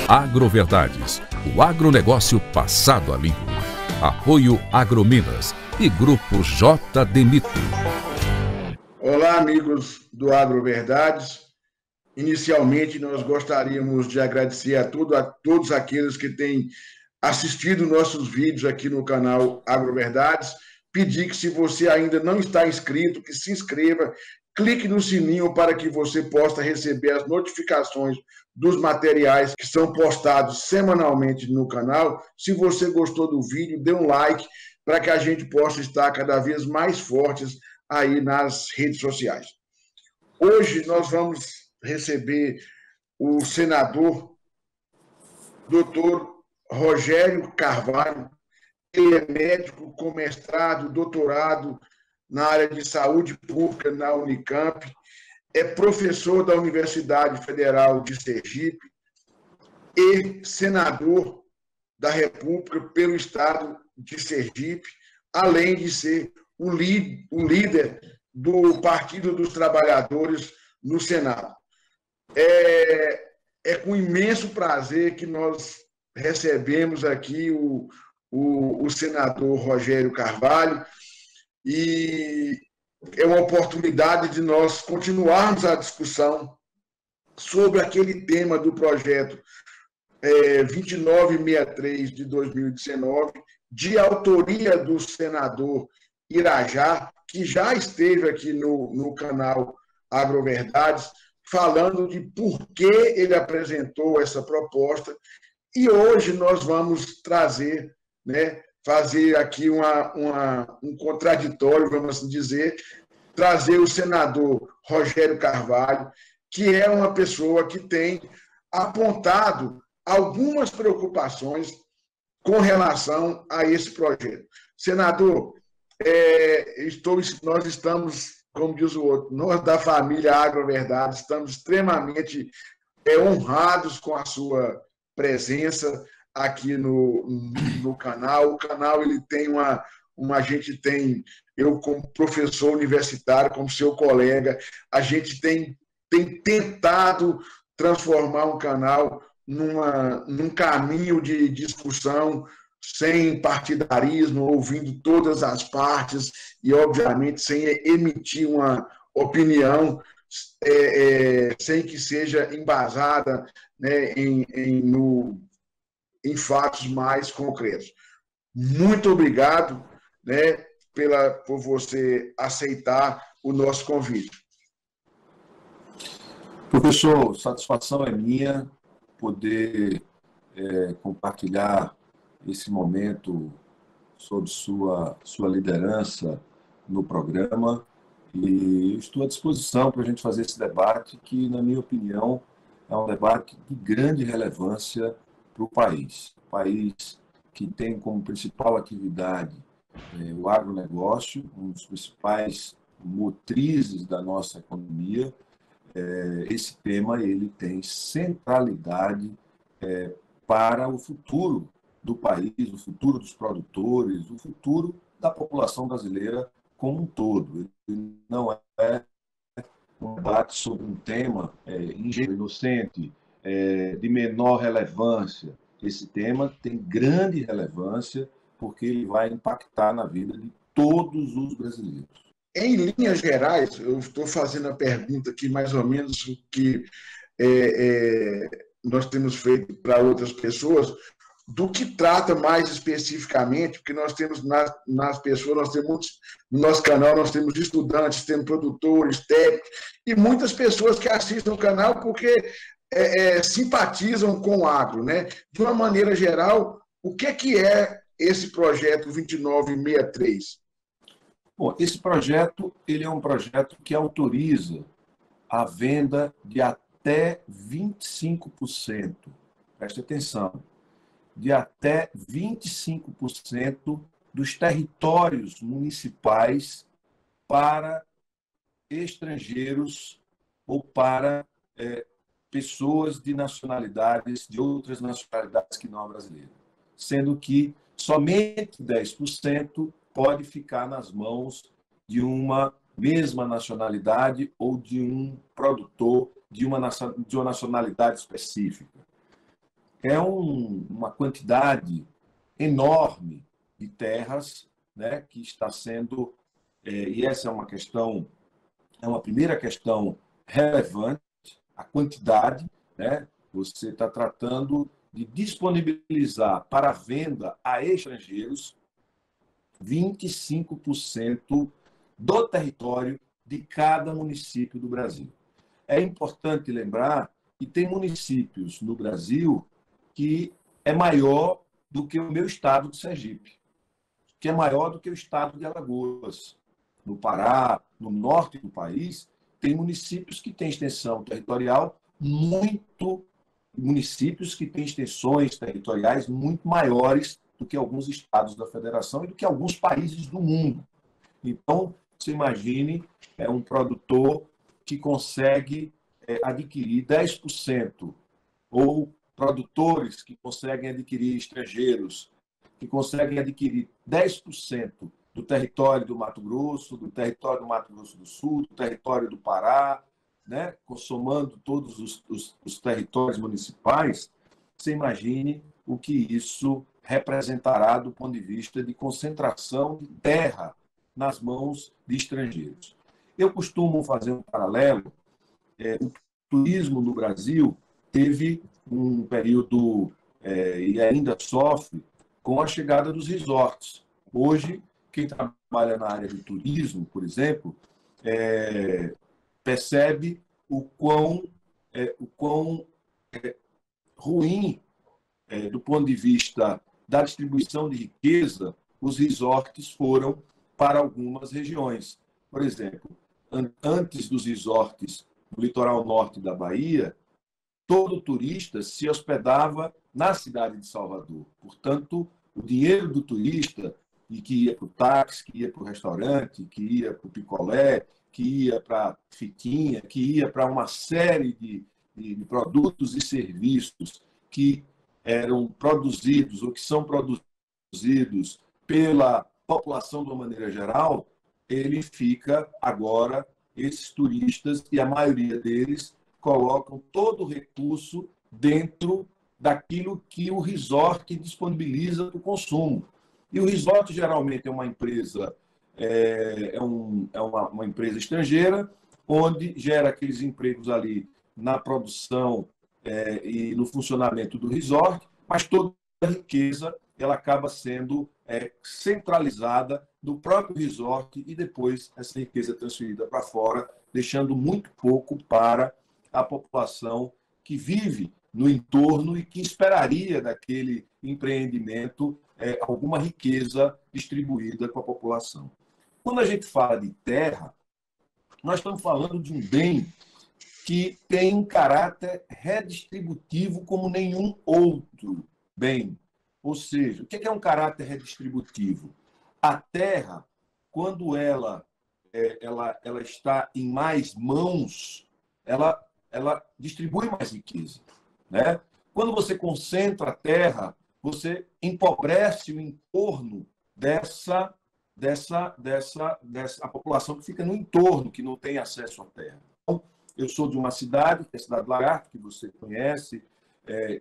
Agroverdades, o agronegócio passado a limpo. Apoio Agrominas e Grupo JD Mito. Olá, amigos do Agroverdades. Inicialmente, nós gostaríamos de agradecer a todos aqueles que têm assistido nossos vídeos aqui no canal Agroverdades. Pedir que, se você ainda não está inscrito, que se inscreva, clique no sininho para que você possa receber as notificações dos materiais que são postados semanalmente no canal. Se você gostou do vídeo, dê um like para que a gente possa estar cada vez mais fortes aí nas redes sociais. Hoje nós vamos receber o senador Dr. Rogério Carvalho. Ele é médico com mestrado, doutorado na área de saúde pública na Unicamp, é professor da Universidade Federal de Sergipe e senador da República pelo estado de Sergipe, além de ser o líder do Partido dos Trabalhadores no Senado. É com imenso prazer que nós recebemos aqui o senador Rogério Carvalho, e é uma oportunidade de nós continuarmos a discussão sobre aquele tema do projeto 2963 de 2019, de autoria do senador Irajá, que já esteve aqui no canal Agroverdades, falando de por que ele apresentou essa proposta. E hoje nós vamos trazer, fazer aqui um contraditório, vamos assim dizer, trazer o senador Rogério Carvalho, que é uma pessoa que tem apontado algumas preocupações com relação a esse projeto. Senador, nós estamos, como diz o outro, nós da família Agroverdades estamos extremamente honrados com a sua presença aqui no canal. O canal ele tem a gente tem, eu como professor universitário, como seu colega, a gente tem tentado transformar um canal num caminho de discussão sem partidarismo, ouvindo todas as partes e, obviamente, sem emitir uma opinião sem que seja embasada, em fatos mais concretos. Muito obrigado, por você aceitar o nosso convite. Professor, satisfação é minha poder compartilhar esse momento sob sua liderança no programa, e estou à disposição para a gente fazer esse debate que, na minha opinião, é um debate de grande relevância para o país. O país que tem como principal atividade o agronegócio, um dos principais motrizes da nossa economia. Esse tema ele tem centralidade para o futuro do país, o futuro dos produtores, o futuro da população brasileira como um todo. Ele não é um debate sobre um tema ingênuo, inocente, de menor relevância. Esse tema tem grande relevância porque ele vai impactar na vida de todos os brasileiros. Em linhas gerais, eu estou fazendo a pergunta aqui mais ou menos o que nós temos feito para outras pessoas, do que trata mais especificamente, porque nós temos nas pessoas, nós temos no nosso canal, nós temos estudantes, temos produtores, técnicos, e muitas pessoas que assistem o canal porque simpatizam com o agro, De uma maneira geral, o que é esse projeto 2963? Bom, esse projeto ele é um projeto que autoriza a venda de até 25%, preste atenção, de até 25% dos territórios municipais para estrangeiros ou para pessoas de outras nacionalidades que não a brasileira, sendo que somente 10% pode ficar nas mãos de uma mesma nacionalidade ou de um produtor de uma nacionalidade específica. É uma quantidade enorme de terras, né, que está sendo, e essa é uma questão, é uma primeira questão relevante, a quantidade, né? Você está tratando de disponibilizar para venda a estrangeiros 25% do território de cada município do Brasil. É importante lembrar que tem municípios no Brasil que é maior do que o meu estado de Sergipe, que é maior do que o estado de Alagoas. No Pará, no norte do país, tem municípios que têm extensão territorial municípios que têm extensões territoriais muito maiores do que alguns estados da federação e do que alguns países do mundo. Então, você imagine um produtor que consegue adquirir 10%, ou produtores que conseguem adquirir estrangeiros, que conseguem adquirir 10% do território do Mato Grosso, do território do Mato Grosso do Sul, do território do Pará, né? Somando todos os territórios municipais, você imagine o que isso representará do ponto de vista de concentração de terra nas mãos de estrangeiros. Eu costumo fazer um paralelo. O turismo no Brasil teve um período, e ainda sofre, com a chegada dos resorts. Hoje, quem trabalha na área de turismo, por exemplo, percebe o quão ruim, do ponto de vista da distribuição de riqueza, os resorts foram para algumas regiões. Por exemplo, antes dos resorts no litoral norte da Bahia, todo turista se hospedava na cidade de Salvador. Portanto, o dinheiro do turista, e que ia para o táxi, que ia para o restaurante, que ia para o picolé, que ia para a fiquinha, que ia para uma série de produtos e serviços que eram produzidos ou que são produzidos pela população de uma maneira geral, ele fica agora, esses turistas, e a maioria deles colocam todo o recurso dentro daquilo que o resort disponibiliza para o consumo. E o resort geralmente é uma empresa, uma empresa estrangeira, onde gera aqueles empregos ali na produção e no funcionamento do resort, mas toda a riqueza ela acaba sendo centralizada no próprio resort e depois essa riqueza é transferida para fora, deixando muito pouco para a população que vive no entorno e que esperaria daquele empreendimento alguma riqueza distribuída com a população. Quando a gente fala de terra, nós estamos falando de um bem que tem um caráter redistributivo como nenhum outro bem. Ou seja, o que é um caráter redistributivo? A terra, quando ela está em mais mãos, ela distribui mais riqueza, né? Quando você concentra a terra, você empobrece o entorno dessa a população que fica no entorno, que não tem acesso à terra. Então, eu sou de uma cidade, que é a cidade de Lagarto, que você conhece,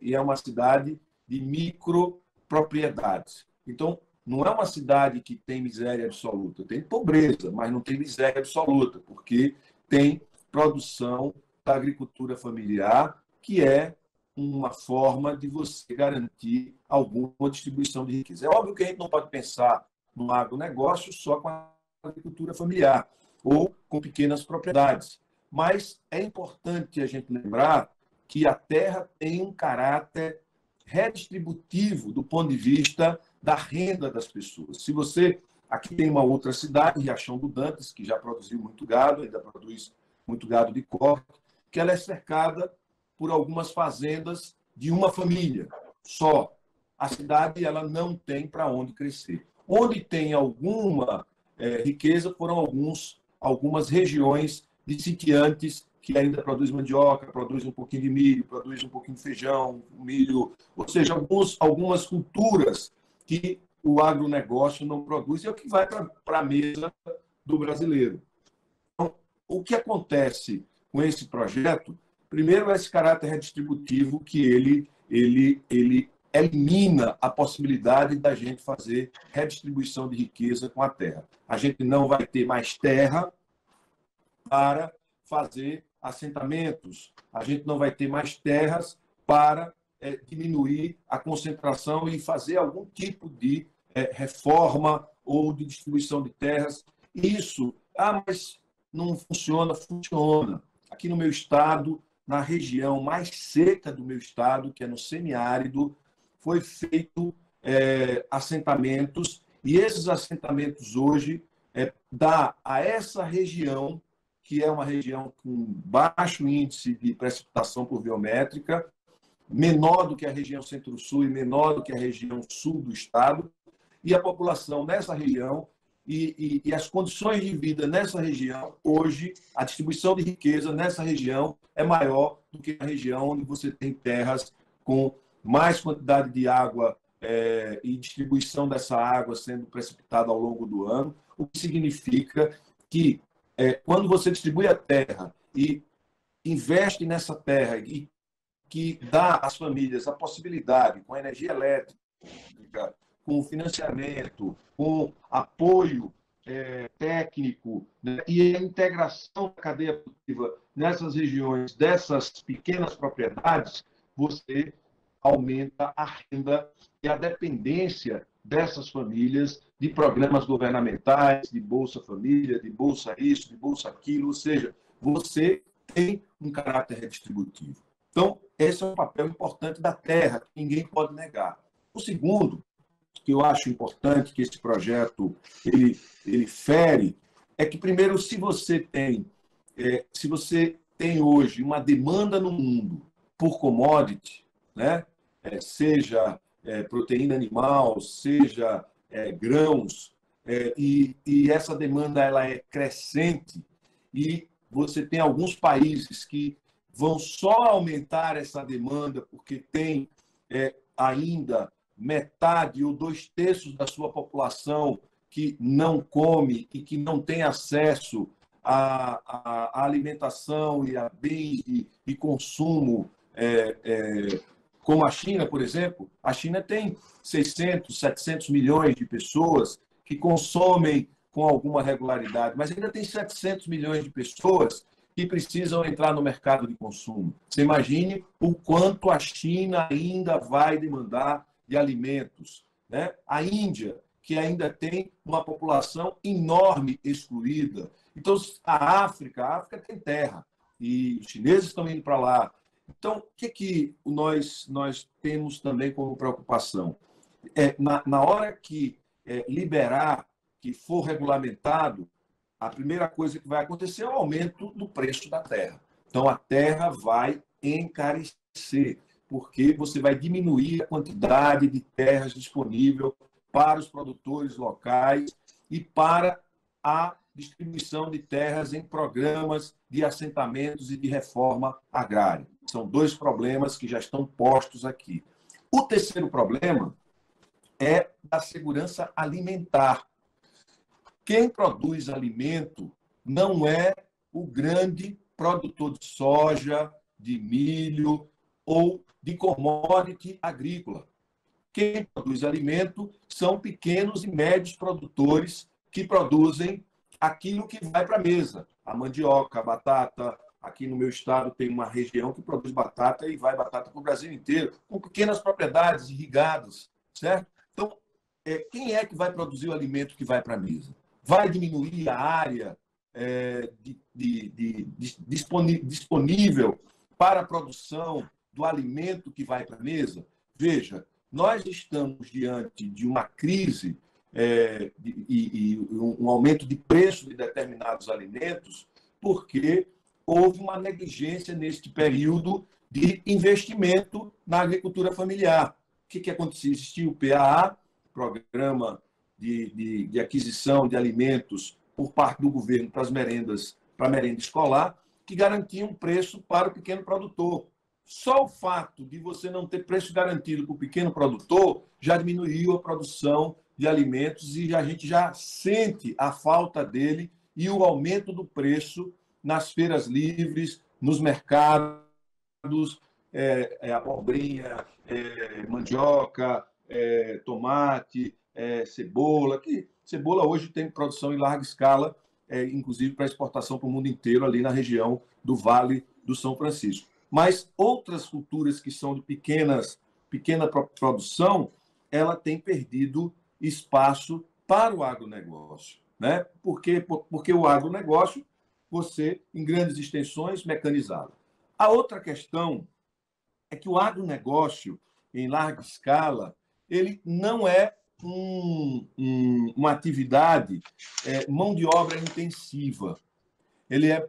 e é uma cidade de micropropriedades. Então, não é uma cidade que tem miséria absoluta, tem pobreza, mas não tem miséria absoluta, porque tem produção da agricultura familiar, que é uma forma de você garantir alguma distribuição de riqueza. É óbvio que a gente não pode pensar no agronegócio só com a agricultura familiar ou com pequenas propriedades, mas é importante a gente lembrar que a terra tem um caráter redistributivo do ponto de vista da renda das pessoas. Se você... Aqui tem uma outra cidade, Riachão do Dantas, que já produziu muito gado, ainda produz muito gado de corte, que ela é cercada por algumas fazendas de uma família só. A cidade ela não tem para onde crescer. Onde tem alguma riqueza foram algumas regiões de sitiantes que ainda produzem mandioca, produzem um pouquinho de milho, produzem um pouquinho de feijão, milho, ou seja, algumas culturas que o agronegócio não produz, é o que vai para a mesa do brasileiro. Então, o que acontece com esse projeto, primeiro, é esse caráter redistributivo que ele elimina a possibilidade da gente fazer redistribuição de riqueza com a terra. A gente não vai ter mais terra para fazer assentamentos, a gente não vai ter mais terras para diminuir a concentração e fazer algum tipo de reforma ou de distribuição de terras. Isso, mas não funciona, funciona. Aqui no meu estado, na região mais seca do meu estado, que é no semiárido, foi feito assentamentos, e esses assentamentos hoje dá a essa região, que é uma região com baixo índice de precipitação pluviométrica, menor do que a região centro-sul e menor do que a região sul do estado, e a população nessa região e as condições de vida nessa região, hoje, a distribuição de riqueza nessa região é maior do que na região onde você tem terras com mais quantidade de água e distribuição dessa água sendo precipitada ao longo do ano, o que significa que quando você distribui a terra e investe nessa terra e que dá às famílias a possibilidade, com energia elétrica, com financiamento, com apoio técnico, né, e a integração da cadeia produtiva nessas regiões, dessas pequenas propriedades, você aumenta a renda e a dependência dessas famílias de programas governamentais, de Bolsa Família, de Bolsa isso, de Bolsa aquilo, ou seja, você tem um caráter redistributivo. Então, esse é um papel importante da terra, que ninguém pode negar. O segundo, que eu acho importante que esse projeto ele fere, é que, primeiro, se você tem hoje uma demanda no mundo por commodity, né? Seja proteína animal, seja grãos, e essa demanda ela é crescente, e você tem alguns países que vão só aumentar essa demanda porque tem ainda metade ou 2/3 da sua população que não come e que não tem acesso à alimentação e a bens de consumo, como a China, por exemplo. A China tem 600, 700 milhões de pessoas que consomem com alguma regularidade, mas ainda tem 700 milhões de pessoas que precisam entrar no mercado de consumo. Você imagine o quanto a China ainda vai demandar de alimentos, né? A Índia, que ainda tem uma população enorme excluída. Então, a África tem terra, e os chineses estão indo para lá. Então, o que nós temos também como preocupação? Na hora que liberar, que for regulamentado, a primeira coisa que vai acontecer é o aumento do preço da terra. Então, a terra vai encarecer, porque você vai diminuir a quantidade de terras disponível para os produtores locais e para a distribuição de terras em programas de assentamentos e de reforma agrária. São dois problemas que já estão postos aqui. O terceiro problema é a segurança alimentar. Quem produz alimento não é o grande produtor de soja, de milho ou de commodity agrícola. Quem produz alimento são pequenos e médios produtores que produzem aquilo que vai para a mesa. A mandioca, a batata. Aqui no meu estado tem uma região que produz batata e vai batata para o Brasil inteiro, com pequenas propriedades irrigadas, certo? Então, quem é que vai produzir o alimento que vai para a mesa? Vai diminuir a área disponível para a produção do alimento que vai para a mesa? Veja, nós estamos diante de uma crise e um aumento de preço de determinados alimentos porque houve uma negligência neste período de investimento na agricultura familiar. O que acontecia? Existia o PAA, Programa de aquisição de alimentos por parte do governo para as merendas, para a merenda escolar, que garantia um preço para o pequeno produtor. Só o fato de você não ter preço garantido para o pequeno produtor já diminuiu a produção de alimentos e a gente já sente a falta dele e o aumento do preço nas feiras livres, nos mercados, abobrinha, mandioca, tomate, cebola. Que cebola hoje tem produção em larga escala, inclusive para exportação para o mundo inteiro, ali na região do Vale do São Francisco. Mas outras culturas que são de pequena produção, ela tem perdido espaço para o agronegócio, né? Porque o agronegócio, você, em grandes extensões, mecanizado. A outra questão é que o agronegócio, em larga escala, ele não é uma atividade mão de obra intensiva. Ele é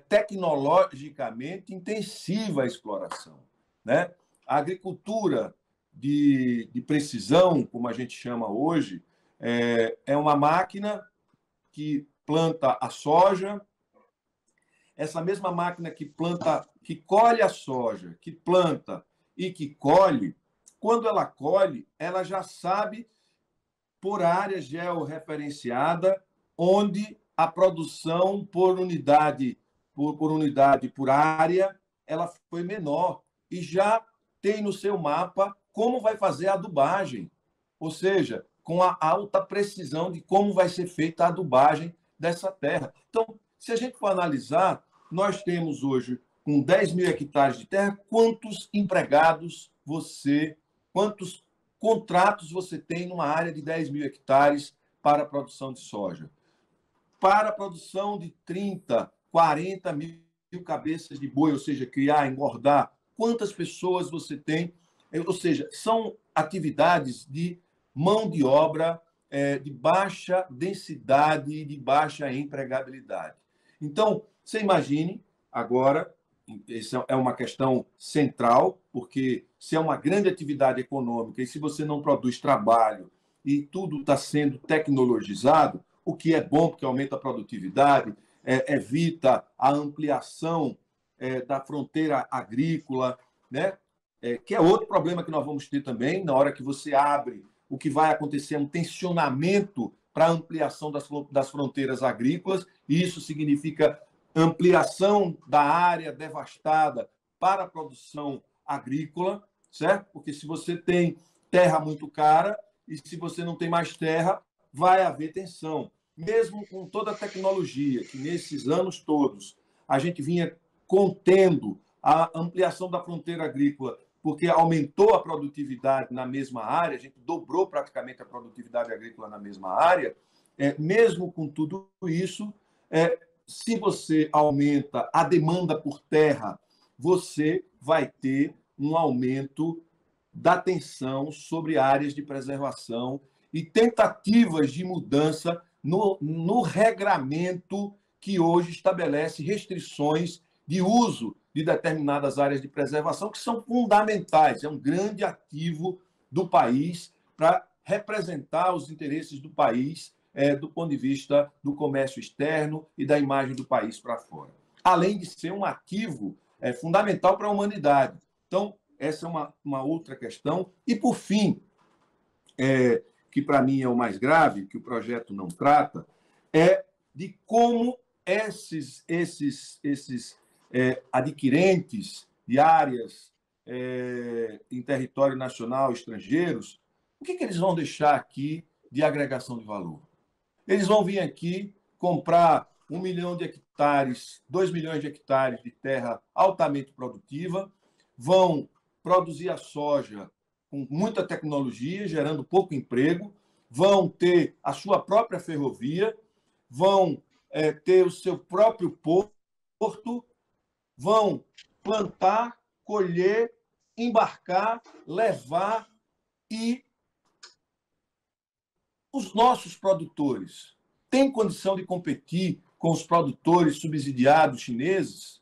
tecnologicamente intensiva a exploração, né? A agricultura de precisão, como a gente chama hoje, é uma máquina que planta a soja. Essa mesma máquina que colhe a soja, que planta e que colhe, quando ela colhe, ela já sabe, por área georreferenciada, onde a produção por unidade, por área, ela foi menor. E já tem no seu mapa como vai fazer a adubagem, ou seja, com a alta precisão de como vai ser feita a adubagem dessa terra. Então, se a gente for analisar, nós temos hoje, com 10 mil hectares de terra, quantos empregados quantos contratos você tem numa área de 10 mil hectares para a produção de soja? Para a produção de 30, 40 mil cabeças de boi, ou seja, criar, engordar, quantas pessoas você tem? Ou seja, são atividades de mão de obra de baixa densidade e de baixa empregabilidade. Então, você imagine agora, essa é uma questão central, porque se é uma grande atividade econômica e se você não produz trabalho e tudo está sendo tecnologizado, o que é bom porque aumenta a produtividade, evita a ampliação da fronteira agrícola, né? Que é outro problema que nós vamos ter também, na hora que você abre, o que vai acontecer é um tensionamento para a ampliação das fronteiras agrícolas, e isso significa ampliação da área devastada para a produção agrícola, certo? Porque se você tem terra muito cara e se você não tem mais terra, vai haver tensão. Mesmo com toda a tecnologia que nesses anos todos a gente vinha contendo a ampliação da fronteira agrícola, porque aumentou a produtividade na mesma área, a gente dobrou praticamente a produtividade agrícola na mesma área, mesmo com tudo isso, se você aumenta a demanda por terra, você vai ter um aumento da tensão sobre áreas de preservação e tentativas de mudança no regramento que hoje estabelece restrições de uso de determinadas áreas de preservação, que são fundamentais. É um grande ativo do país para representar os interesses do país do ponto de vista do comércio externo e da imagem do país para fora. Além de ser um ativo fundamental para a humanidade. Então, essa é uma outra questão. E, por fim, que para mim é o mais grave, que o projeto não trata, é de como esses adquirentes de áreas em território nacional, estrangeiros, o que eles vão deixar aqui de agregação de valor? Eles vão vir aqui comprar 1 milhão de hectares, 2 milhões de hectares de terra altamente produtiva, vão produzir a soja com muita tecnologia, gerando pouco emprego, vão ter a sua própria ferrovia, vão ter o seu próprio porto, vão plantar, colher, embarcar, levar, e os nossos produtores têm condição de competir com os produtores subsidiados chineses?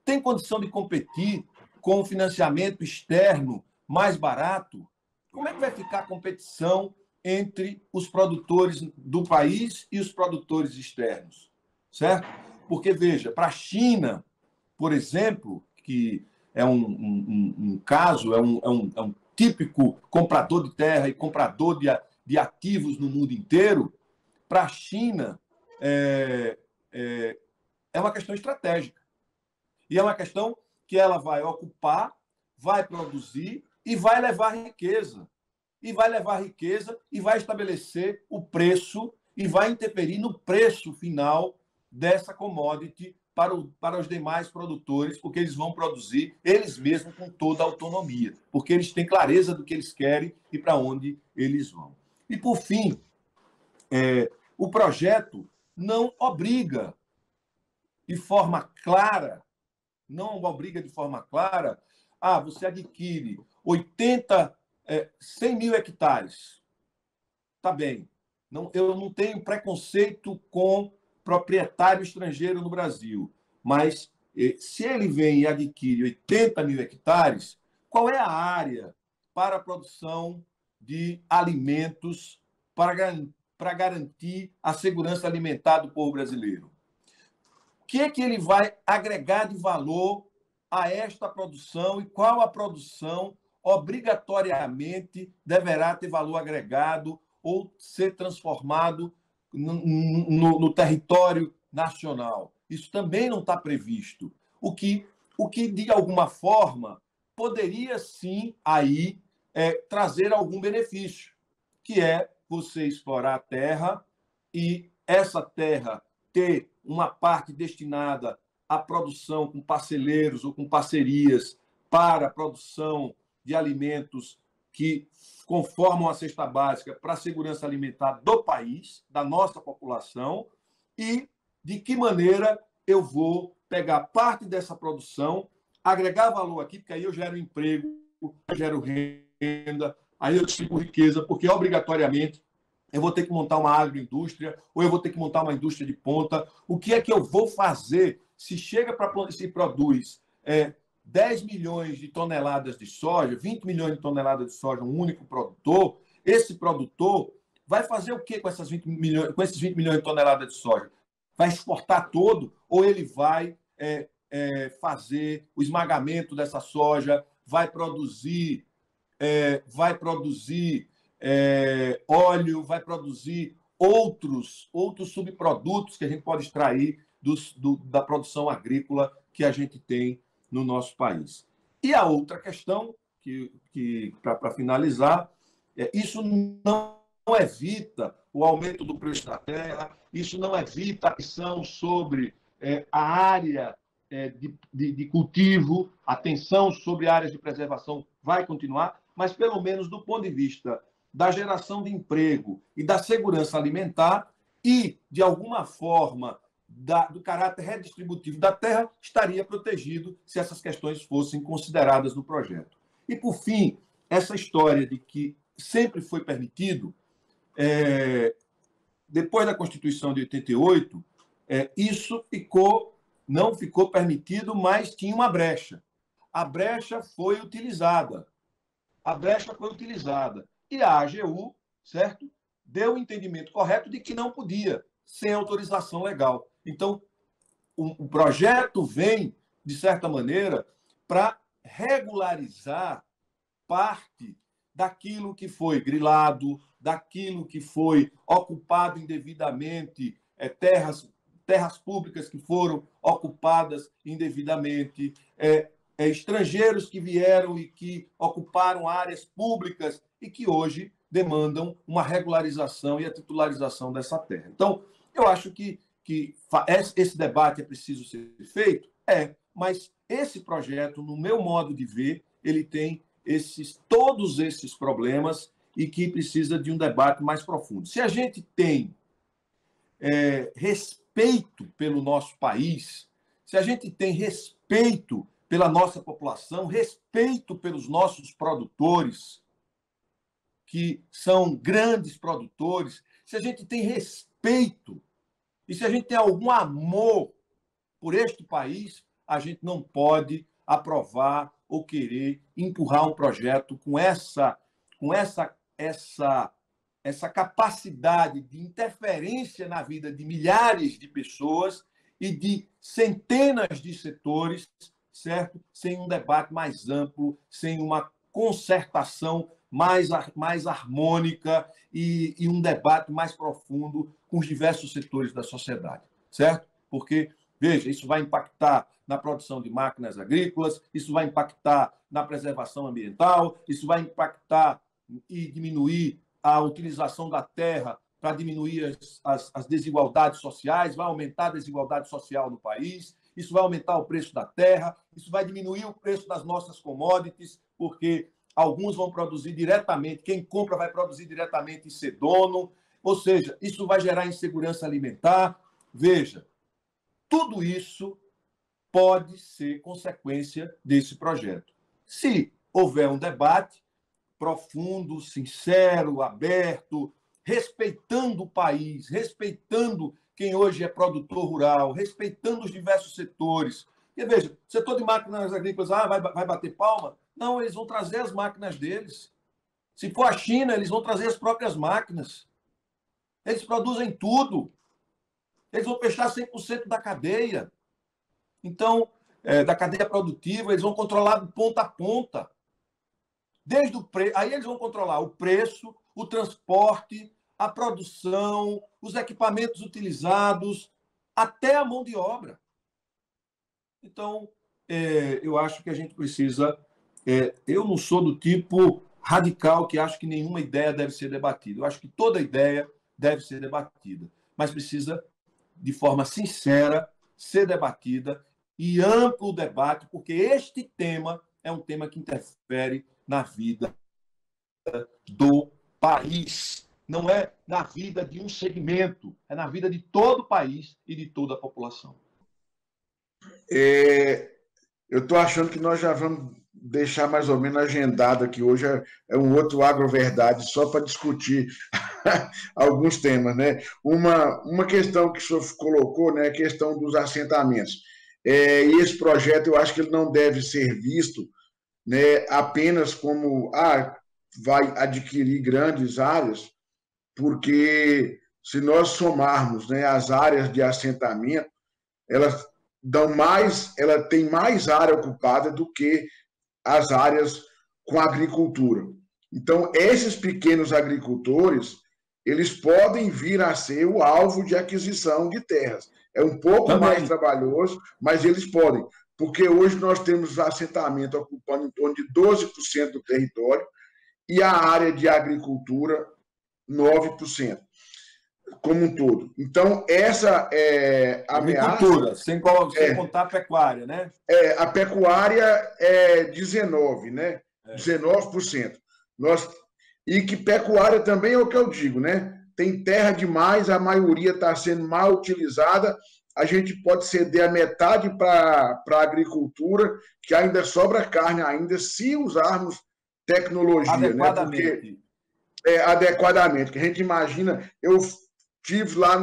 Têm condição de competir com o financiamento externo mais barato? Como é que vai ficar a competição entre os produtores do país e os produtores externos? Certo? Porque, veja, para a China, por exemplo, que é um caso, é um típico comprador de terra e comprador de de ativos no mundo inteiro, para a China é uma questão estratégica. E é uma questão que ela vai ocupar, vai produzir e vai levar riqueza. E vai levar riqueza e vai estabelecer o preço e vai interferir no preço final dessa commodity para os demais produtores, porque eles vão produzir eles mesmos com toda a autonomia, porque eles têm clareza do que eles querem e para onde eles vão. E, por fim, o projeto não obriga de forma clara, você adquire 100 mil hectares. Tá bem. Eu não tenho preconceito com proprietário estrangeiro no Brasil, mas se ele vem e adquire 80 mil hectares, qual é a área para a produção de alimentos para garantir a segurança alimentar do povo brasileiro? O que é que ele vai agregar de valor a esta produção e qual a produção obrigatoriamente deverá ter valor agregado ou ser transformado no território nacional? Isso também não está previsto. O que, de alguma forma, poderia, sim, aí trazer algum benefício, que é você explorar a terra e essa terra ter uma parte destinada à produção com parceleiros ou com parcerias para a produção de alimentos que conformam a cesta básica para a segurança alimentar do país, da nossa população, e de que maneira eu vou pegar parte dessa produção, agregar valor aqui, porque aí eu gero emprego, eu gero renda, aí eu distribuo riqueza, porque obrigatoriamente eu vou ter que montar uma agroindústria ou eu vou ter que montar uma indústria de ponta. O que é que eu vou fazer se se produz 10 milhões de toneladas de soja, 20 milhões de toneladas de soja, um único produtor? Esse produtor vai fazer o que com esses 20 milhões de toneladas de soja? Vai exportar todo ou ele vai fazer o esmagamento dessa soja, vai produzir óleo, vai produzir outros subprodutos que a gente pode extrair da produção agrícola que a gente tem no nosso país. E a outra questão, para finalizar, isso não evita o aumento do preço da terra, isso não evita a atenção sobre a área de cultivo, a atenção sobre áreas de preservação vai continuar, mas pelo menos do ponto de vista da geração de emprego e da segurança alimentar e, de alguma forma, do caráter redistributivo da terra, estaria protegido se essas questões fossem consideradas no projeto. E, por fim, essa história de que sempre foi permitido, depois da Constituição de 88, isso não ficou permitido, mas tinha uma brecha. A brecha foi utilizada. E a AGU, certo, deu o entendimento correto de que não podia, sem autorização legal. Então, o projeto vem, de certa maneira, para regularizar parte daquilo que foi grilado, daquilo que foi ocupado indevidamente, terras públicas que foram ocupadas indevidamente, estrangeiros que vieram e que ocuparam áreas públicas e que hoje demandam uma regularização e a titularização dessa terra. Então, eu acho que esse debate é preciso ser feito, mas esse projeto, no meu modo de ver, ele tem todos esses problemas e que precisa de um debate mais profundo. Se a gente tem respeito pelo nosso país, se a gente tem respeito pela nossa população, respeito pelos nossos produtores, que são grandes produtores, se a gente tem respeito e se a gente tem algum amor por este país, a gente não pode aprovar ou querer empurrar um projeto com essa capacidade de interferência na vida de milhares de pessoas e de centenas de setores, certo? Sem um debate mais amplo, sem uma concertação mais harmônica e um debate mais profundo com os diversos setores da sociedade, certo? Porque, veja, isso vai impactar na produção de máquinas agrícolas, isso vai impactar na preservação ambiental, isso vai impactar e diminuir a utilização da terra para diminuir as desigualdades sociais, vai aumentar a desigualdade social no país, isso vai aumentar o preço da terra, isso vai diminuir o preço das nossas commodities, porque alguns vão produzir diretamente, quem compra vai produzir diretamente e ser dono, ou seja, isso vai gerar insegurança alimentar. Veja, tudo isso pode ser consequência desse projeto. Se houver um debate profundo, sincero, aberto, respeitando o país, respeitando quem hoje é produtor rural, respeitando os diversos setores. Porque, veja, o setor de máquinas agrícolas vai bater palma? Não, eles vão trazer as máquinas deles. Se for a China, eles vão trazer as próprias máquinas. Eles produzem tudo. Eles vão fechar 100% da cadeia. Então, da cadeia produtiva, eles vão controlar de ponta a ponta. Desde o Aí eles vão controlar o preço, o transporte, a produção, os equipamentos utilizados, até a mão de obra. Então, eu acho que a gente precisa... eu não sou do tipo radical que acho que nenhuma ideia deve ser debatida. Eu acho que toda ideia deve ser debatida, mas precisa, de forma sincera, ser debatida e amplo debate, porque este tema é um tema que interfere na vida do país. Não é na vida de um segmento, é na vida de todo o país e de toda a população. Eu estou achando que nós já vamos deixar mais ou menos agendado aqui. Hoje é um outro Agroverdade, só para discutir alguns temas, né? Uma questão que o senhor colocou, né, é a questão dos assentamentos. E esse projeto, eu acho que ele não deve ser visto, né, apenas como vai adquirir grandes áreas, porque se nós somarmos, né, as áreas de assentamento, ela tem mais área ocupada do que as áreas com agricultura. Então, esses pequenos agricultores, eles podem vir a ser o alvo de aquisição de terras. É um pouco mais trabalhoso, mas eles podem, porque hoje nós temos assentamento ocupando em torno de 12% do território e a área de agricultura 9%, como um todo. Então, essa é a agricultura, sem contar a pecuária, né? A pecuária é 19%, né? 19%. E que pecuária também é o que eu digo, né? Tem terra demais, a maioria está sendo mal utilizada, a gente pode ceder a metade para a agricultura, que ainda sobra carne ainda, se usarmos tecnologia, adequadamente. Né? Adequadamente. Que a gente imagina, eu estive lá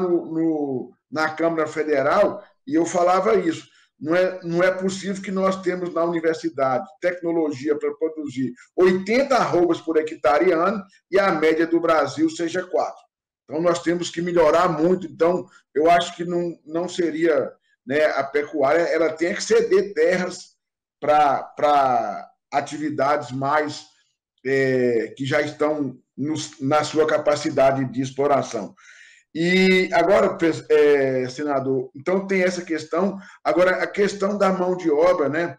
na Câmara Federal e eu falava isso. Não é possível que nós temos na universidade tecnologia para produzir 80 arrobas por hectare ano e a média do Brasil seja 4. Então, nós temos que melhorar muito. Então, eu acho que não seria, né, a pecuária, ela tem que ceder terras para atividades mais que já estão na sua capacidade de exploração. E agora, senador, então tem essa questão. Agora, a questão da mão de obra, né?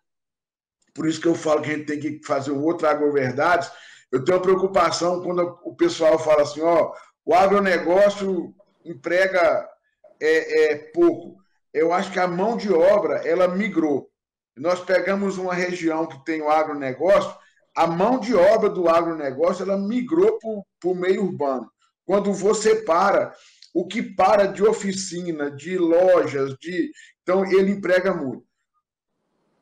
Por isso que eu falo que a gente tem que fazer um outro Agroverdades. Eu tenho uma preocupação quando o pessoal fala assim, o agronegócio emprega pouco. Eu acho que a mão de obra, ela migrou. Nós pegamos uma região que tem o agronegócio, a mão de obra do agronegócio, ela migrou para o meio urbano. Quando você o que para de oficina, de lojas, então ele emprega muito.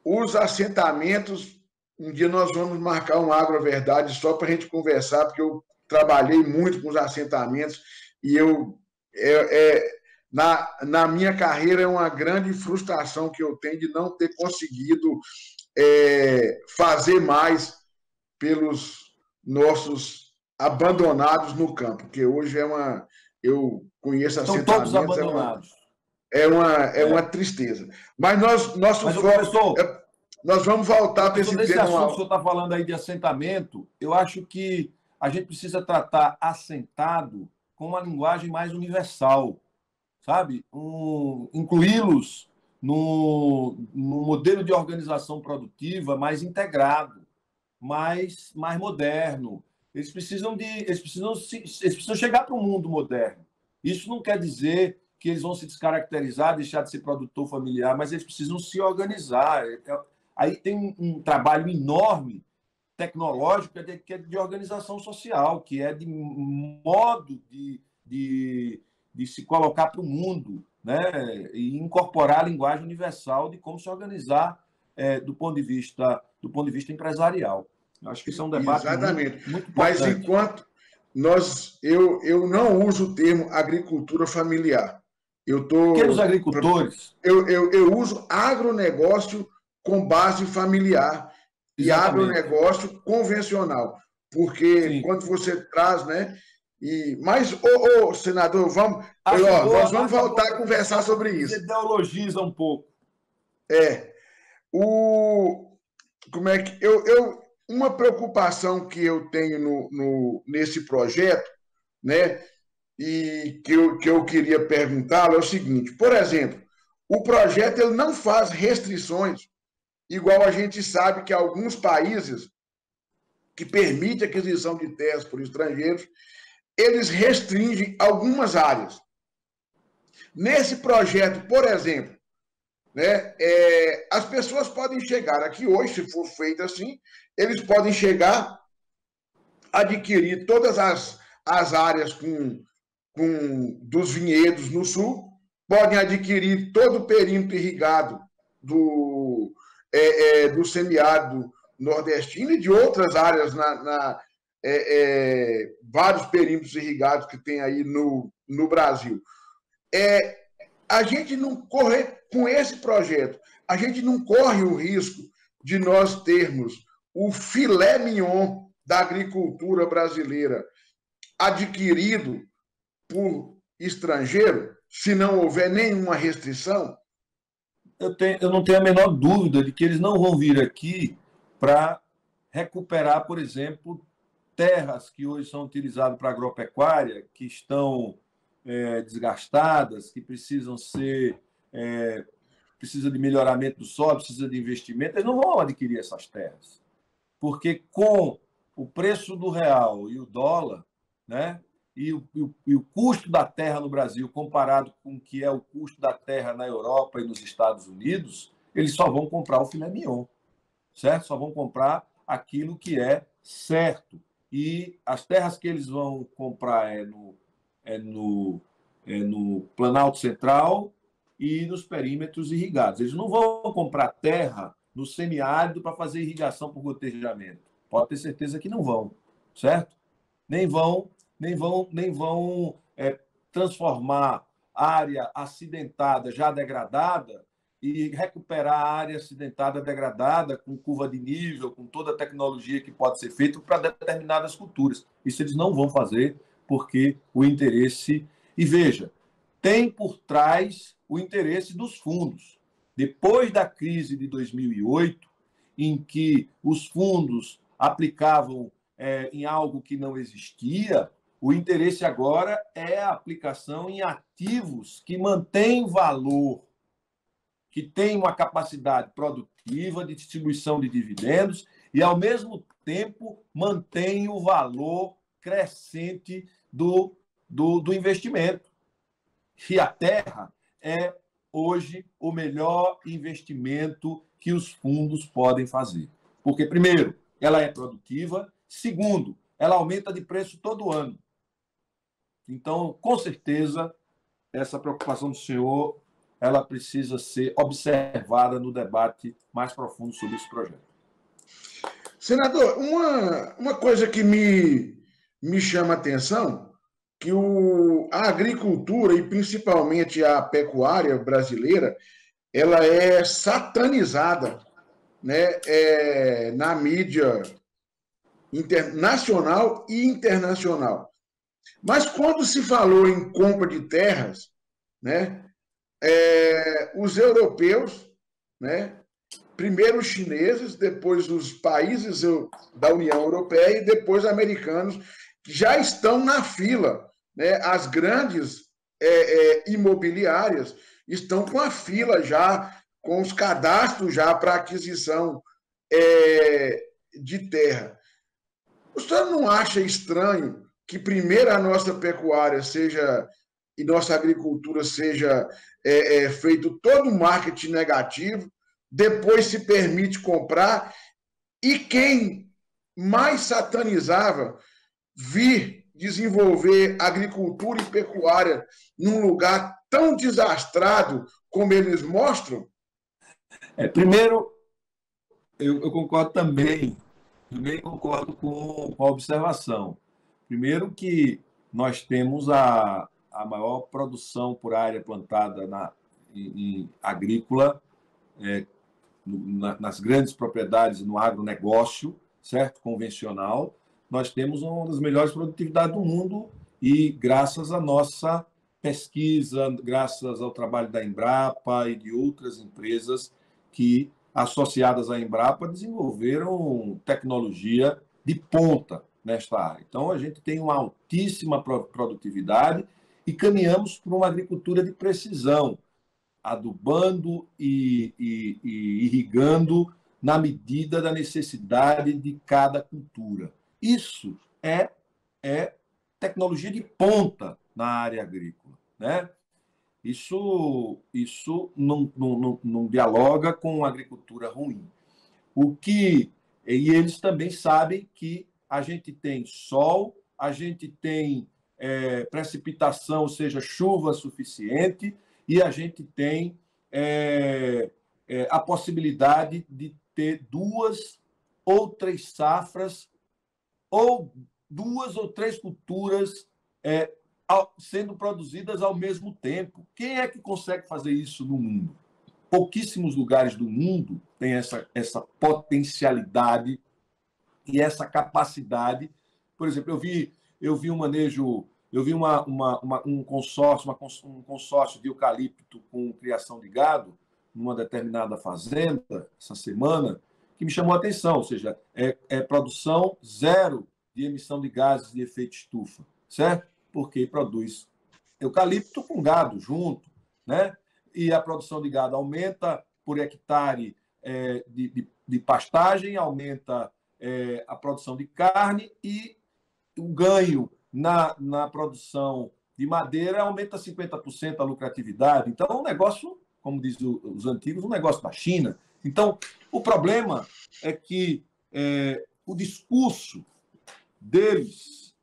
Os assentamentos, um dia nós vamos marcar um Agroverdade só para a gente conversar, porque eu trabalhei muito com os assentamentos e na minha carreira é uma grande frustração que eu tenho de não ter conseguido fazer mais pelos nossos abandonados no campo, porque hoje eu conheço assentamentos... São todos abandonados. É uma tristeza. Mas nós vamos voltar para esse tema. Assunto que o senhor está falando aí de assentamento, eu acho que a gente precisa tratar assentado com uma linguagem mais universal, sabe? Incluí-los no modelo de organização produtiva mais integrado, mais moderno. Eles precisam chegar para o mundo moderno. Isso não quer dizer que eles vão se descaracterizar, deixar de ser produtor familiar, mas eles precisam se organizar. Aí tem um trabalho enorme tecnológico que é de organização social, que é de modo de se colocar para o mundo, né? E incorporar a linguagem universal de como se organizar do ponto de vista empresarial. Acho que isso é um debate Exatamente. muito importante. Mas enquanto eu não uso o termo agricultura familiar. Pequenos agricultores. Eu uso agronegócio com base familiar. Exatamente. E agronegócio convencional. Porque sim, quando você traz, né? Mas, senador, nós vamos voltar a conversar sobre isso. Você ideologiza um pouco. Como é que uma preocupação que eu tenho nesse projeto, né, e que eu queria perguntá-lo é o seguinte: por exemplo, o projeto ele não faz restrições, igual a gente sabe que alguns países que permitem a aquisição de terras por estrangeiros, eles restringem algumas áreas. Nesse projeto, por exemplo, né, as pessoas podem chegar aqui hoje, se for feito assim, eles podem chegar, adquirir todas as áreas dos vinhedos no sul, podem adquirir todo o perímetro irrigado do semiárido nordestino e de outras áreas, vários perímetros irrigados que tem aí no Brasil. A gente não corre, com esse projeto, a gente não corre o risco de nós termos o filé mignon da agricultura brasileira adquirido por estrangeiro, se não houver nenhuma restrição? Eu não tenho a menor dúvida de que eles não vão vir aqui para recuperar, por exemplo, terras que hoje são utilizadas para agropecuária, que estão desgastadas, que precisam precisa de melhoramento do solo, precisa de investimento. Eles não vão adquirir essas terras, porque com o preço do real e o dólar, né, e o custo da terra no Brasil comparado com o que é o custo da terra na Europa e nos Estados Unidos, eles só vão comprar o filé mignon, certo? Só vão comprar aquilo que é certo. E as terras que eles vão comprar no Planalto Central e nos perímetros irrigados. Eles não vão comprar terra no semiárido para fazer irrigação por gotejamento. Pode ter certeza que não vão, certo? Nem vão transformar área acidentada já degradada e recuperar a área acidentada degradada com curva de nível, com toda a tecnologia que pode ser feita para determinadas culturas. Isso eles não vão fazer, porque o interesse... E veja, tem por trás o interesse dos fundos. Depois da crise de 2008, em que os fundos aplicavam em algo que não existia, o interesse agora é a aplicação em ativos que mantêm valor, que têm uma capacidade produtiva de distribuição de dividendos e, ao mesmo tempo, mantêm o valor crescente do investimento. E a terra é, hoje, o melhor investimento que os fundos podem fazer. Porque, primeiro, ela é produtiva. Segundo, ela aumenta de preço todo ano. Então, com certeza, essa preocupação do senhor, ela precisa ser observada no debate mais profundo sobre esse projeto. Senador, uma coisa que me chama a atenção, que a agricultura, e principalmente a pecuária brasileira, ela é satanizada, né, na mídia nacional e internacional. Mas quando se falou em compra de terras, né, os europeus, né, primeiro os chineses, depois os países da União Europeia e depois americanos, que já estão na fila, né? As grandes imobiliárias estão com a fila já, com os cadastros já para aquisição de terra. O senhor não acha estranho que primeiro a nossa pecuária seja e nossa agricultura seja feito todo um marketing negativo, depois se permite comprar, e quem mais satanizava vir desenvolver agricultura e pecuária num lugar tão desastrado como eles mostram? Primeiro, eu concordo também concordo com a observação. Primeiro que nós temos a maior produção por área plantada em agrícola, nas grandes propriedades, no agronegócio, certo? Convencional. Nós temos uma das melhores produtividades do mundo e graças à nossa pesquisa, graças ao trabalho da Embrapa e de outras empresas que, associadas à Embrapa, desenvolveram tecnologia de ponta nesta área. Então, a gente tem uma altíssima produtividade e caminhamos para uma agricultura de precisão, adubando e irrigando na medida da necessidade de cada cultura. Isso é tecnologia de ponta na área agrícola, né? Isso não dialoga com a agricultura ruim. E eles também sabem que a gente tem sol, a gente tem precipitação, ou seja, chuva suficiente, e a gente tem a possibilidade de ter 2 ou 3 safras, ou 2 ou 3 culturas sendo produzidas ao mesmo tempo. Quem é que consegue fazer isso no mundo? Pouquíssimos lugares do mundo têm essa potencialidade e essa capacidade. Por exemplo, eu vi um manejo, eu vi um consórcio de eucalipto com criação de gado numa determinada fazenda essa semana, que me chamou a atenção, ou seja, produção zero de emissão de gases de efeito estufa, certo? Porque produz eucalipto com gado junto, né? E a produção de gado aumenta por hectare de pastagem, aumenta a produção de carne e o ganho na produção de madeira aumenta 50% a lucratividade. Então, é um negócio, como diz os antigos, um negócio da China. Então, o problema é que o discurso deles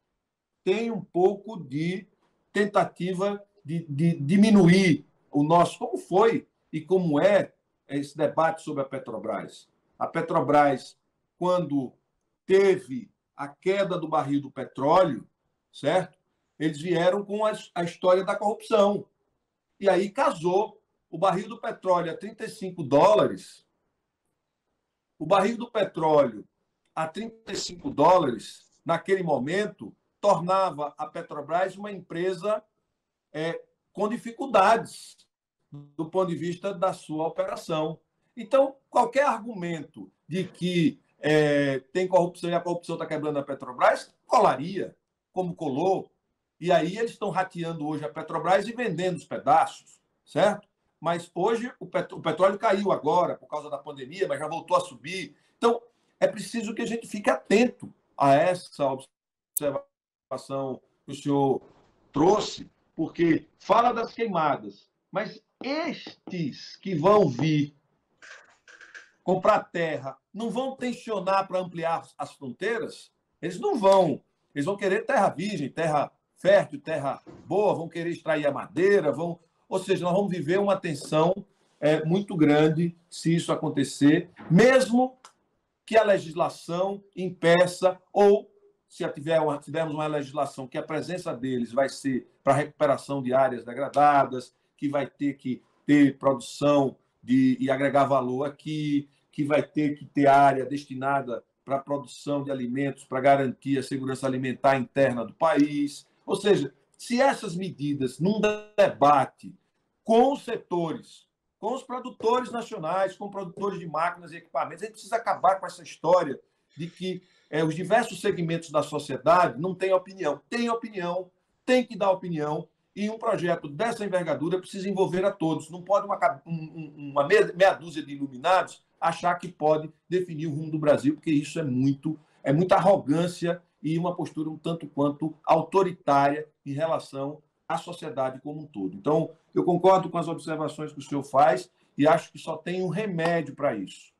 tem um pouco de tentativa de diminuir o nosso... Como foi e como é esse debate sobre a Petrobras? A Petrobras, quando teve a queda do barril do petróleo, certo? Eles vieram com a história da corrupção. E aí casou o barril do petróleo a $35. O barril do petróleo a $35, naquele momento, tornava a Petrobras uma empresa com dificuldades do ponto de vista da sua operação. Então, qualquer argumento de que tem corrupção e a corrupção está quebrando a Petrobras, colaria, como colou. E aí eles estão rateando hoje a Petrobras e vendendo os pedaços, certo? Mas hoje o petróleo caiu agora por causa da pandemia, mas já voltou a subir. Então, é preciso que a gente fique atento a essa observação que o senhor trouxe, porque fala das queimadas, mas estes que vão vir comprar terra não vão tensionar para ampliar as fronteiras? Eles não vão. Eles vão querer terra virgem, terra fértil, terra boa, vão querer extrair a madeira, vão... Ou seja, nós vamos viver uma tensão muito grande se isso acontecer, mesmo que a legislação impeça, ou se tivermos uma legislação que a presença deles vai ser para recuperação de áreas degradadas, que vai ter que ter produção e agregar valor aqui, que vai ter que ter área destinada para a produção de alimentos, para garantir a segurança alimentar interna do país. Ou seja, se essas medidas, num debate com os setores, com os produtores nacionais, com produtores de máquinas e equipamentos. A gente precisa acabar com essa história de que os diversos segmentos da sociedade não têm opinião. Tem opinião, tem que dar opinião, e um projeto dessa envergadura precisa envolver a todos. Não pode uma meia dúzia de iluminados achar que pode definir o rumo do Brasil, porque isso é muita arrogância e uma postura um tanto quanto autoritária em relação à sociedade como um todo. Então, eu concordo com as observações que o senhor faz e acho que só tem um remédio para isso: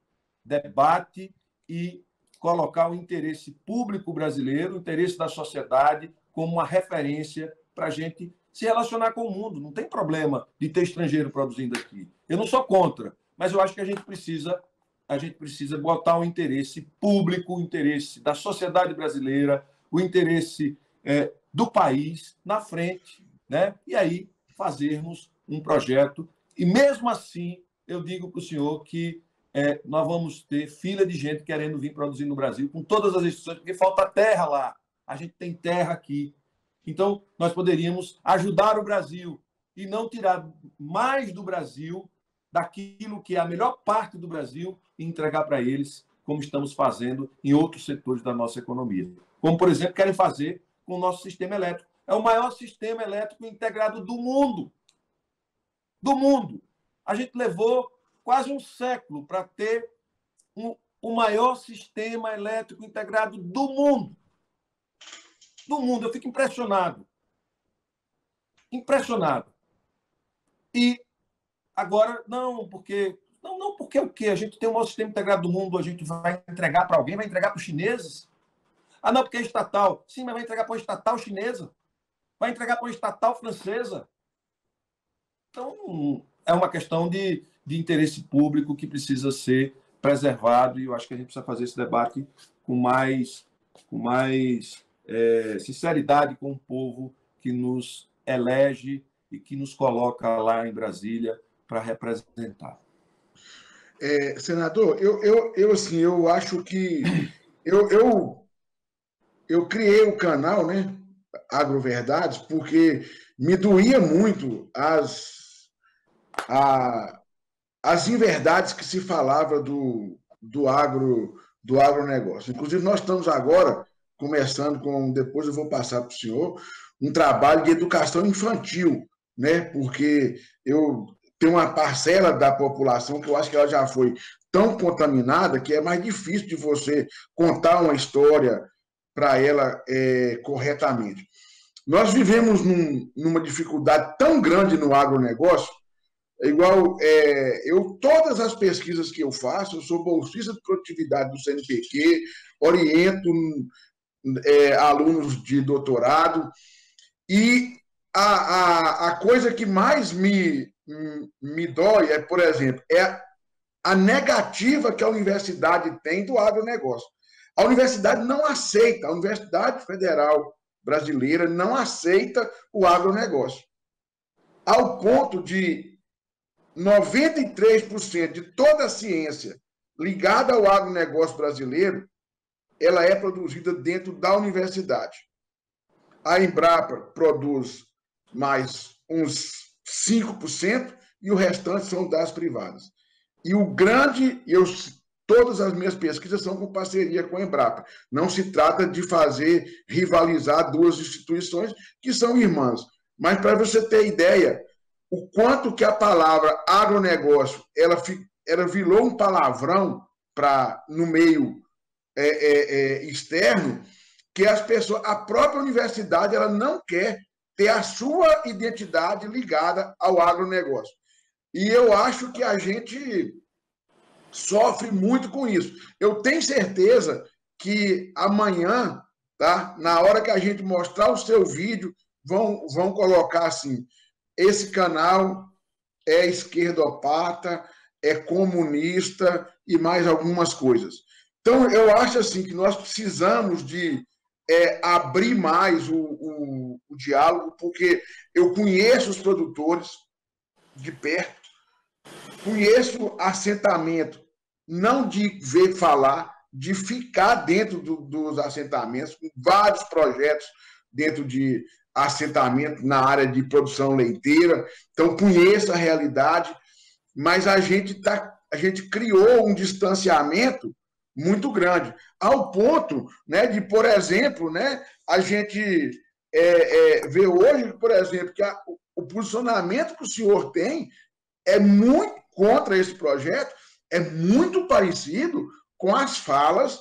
debate e colocar o interesse público brasileiro, o interesse da sociedade, como uma referência para a gente se relacionar com o mundo. Não tem problema de ter estrangeiro produzindo aqui. Eu não sou contra, mas eu acho que a gente precisa botar o interesse público, o interesse da sociedade brasileira, o interesse do país na frente, né? E aí fazermos um projeto. E mesmo assim, eu digo para o senhor que nós vamos ter fila de gente querendo vir produzir no Brasil, com todas as restrições, porque falta terra lá. A gente tem terra aqui. Então, nós poderíamos ajudar o Brasil e não tirar mais do Brasil, daquilo que é a melhor parte do Brasil, e entregar para eles, como estamos fazendo em outros setores da nossa economia. Como, por exemplo, querem fazer com o nosso sistema elétrico. É o maior sistema elétrico integrado do mundo. Do mundo. A gente levou quase um século para ter o maior sistema elétrico integrado do mundo. Do mundo. Eu fico impressionado. Impressionado. E agora, não, porque o quê? A gente tem o maior sistema integrado do mundo, a gente vai entregar para alguém, vai entregar para os chineses? Ah, não, porque é estatal. Sim, mas vai entregar para uma estatal chinesa. Vai entregar para uma estatal francesa. Então, é uma questão de interesse público que precisa ser preservado, e eu acho que a gente precisa fazer esse debate com mais sinceridade com o povo que nos elege e que nos coloca lá em Brasília para representar. Senador, eu acho que eu criei o canal, né, Agroverdades, porque me doía muito as inverdades que se falava do agronegócio. Inclusive, nós estamos agora começando depois eu vou passar para o senhor, um trabalho de educação infantil, né? Porque eu tenho uma parcela da população que eu acho que ela já foi tão contaminada que é mais difícil de você contar uma história para ela corretamente. Nós vivemos numa dificuldade tão grande no agronegócio, igual todas as pesquisas que eu faço, eu sou bolsista de produtividade do CNPq, oriento alunos de doutorado, e a coisa que mais me dói por exemplo, a negativa que a universidade tem do agronegócio. A universidade não aceita, a Universidade Federal Brasileira não aceita o agronegócio, ao ponto de 93% de toda a ciência ligada ao agronegócio brasileiro, ela é produzida dentro da universidade. A Embrapa produz mais uns 5% e o restante são das privadas. E todas as minhas pesquisas são com parceria com a Embrapa. Não se trata de fazer rivalizar duas instituições que são irmãs. Mas para você ter ideia, o quanto que a palavra agronegócio ela virou um palavrão no meio externo, que a própria universidade ela não quer ter a sua identidade ligada ao agronegócio. E eu acho que a gente sofre muito com isso. Eu tenho certeza que amanhã, tá, na hora que a gente mostrar o seu vídeo, vão colocar assim: esse canal é esquerdopata, é comunista e mais algumas coisas. Então, eu acho assim que nós precisamos de abrir mais o diálogo, porque eu conheço os produtores de perto, conheço assentamento, não de ver falar, de ficar dentro dos assentamentos, com vários projetos dentro de assentamento na área de produção leiteira. Então, conheço a realidade. mas a gente criou um distanciamento muito grande, ao ponto, né, de, por exemplo, né, a gente vê hoje, por exemplo, que o posicionamento que o senhor tem é muito contra esse projeto, é muito parecido com as falas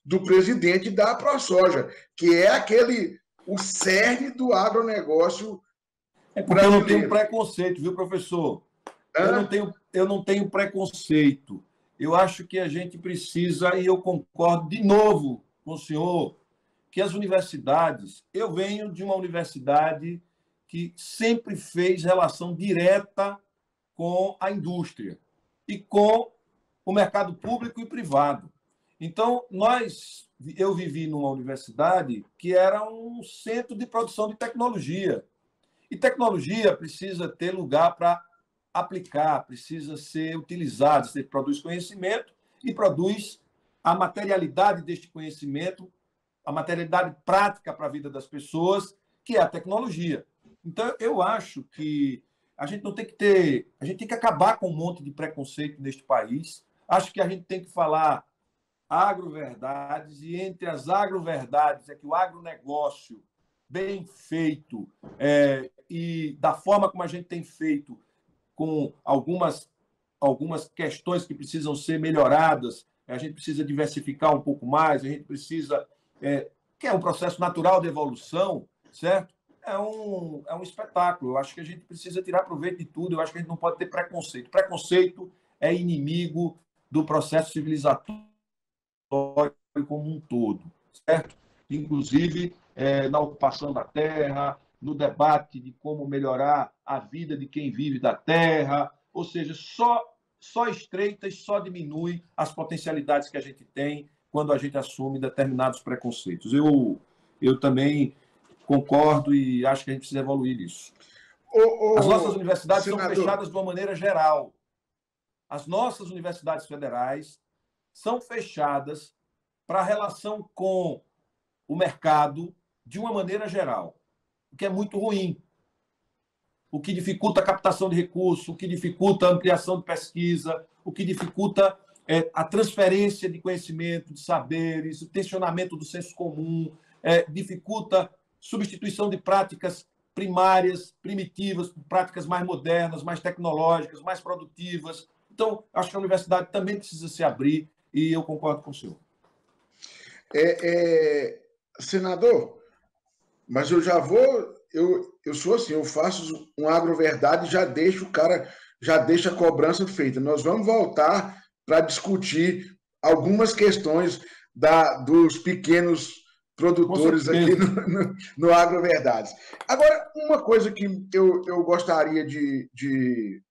do presidente da ProSoja, que é o cerne do agronegócio porque brasileiro. Eu não tenho preconceito, viu, professor? Eu não tenho preconceito. Eu acho que a gente precisa, e eu concordo de novo com o senhor, que as universidades... Eu venho de uma universidade que sempre fez relação direta com a indústria e com o mercado público e privado. Então, eu vivi numa universidade que era um centro de produção de tecnologia. E tecnologia precisa ter lugar para aplicar, precisa ser utilizado. Você produz conhecimento e produz a materialidade deste conhecimento, a materialidade prática para a vida das pessoas, que é a tecnologia. Então, eu acho que a gente tem que acabar com um monte de preconceito neste país. Acho que a gente tem que falar agroverdades, e entre as agroverdades é que o agronegócio bem feito e da forma como a gente tem feito, com algumas questões que precisam ser melhoradas, a gente precisa diversificar um pouco mais, a gente precisa... que é um processo natural de evolução, certo? É um espetáculo. Eu acho que a gente precisa tirar proveito de tudo, eu acho que a gente não pode ter preconceito. Preconceito é inimigo do processo civilizatório como um todo, certo? Inclusive na ocupação da terra, no debate de como melhorar a vida de quem vive da terra, ou seja, só estreita e só diminui as potencialidades que a gente tem quando a gente assume determinados preconceitos. Eu também concordo e acho que a gente precisa evoluir nisso. As nossas universidades são fechadas de uma maneira geral. As nossas universidades federais são fechadas para a relação com o mercado de uma maneira geral, o que é muito ruim, o que dificulta a captação de recursos, o que dificulta a ampliação de pesquisa, o que dificulta a transferência de conhecimento, de saberes, o tensionamento do senso comum, dificulta substituição de práticas primárias, primitivas, por práticas mais modernas, mais tecnológicas, mais produtivas. Então, acho que a universidade também precisa se abrir, e eu concordo com o senhor. Senador, mas eu já vou... Eu sou assim, eu faço um agroverdade e já deixa a cobrança feita. Nós vamos voltar para discutir algumas questões dos pequenos produtores aqui no Agroverdades. Agora, uma coisa que eu gostaria de...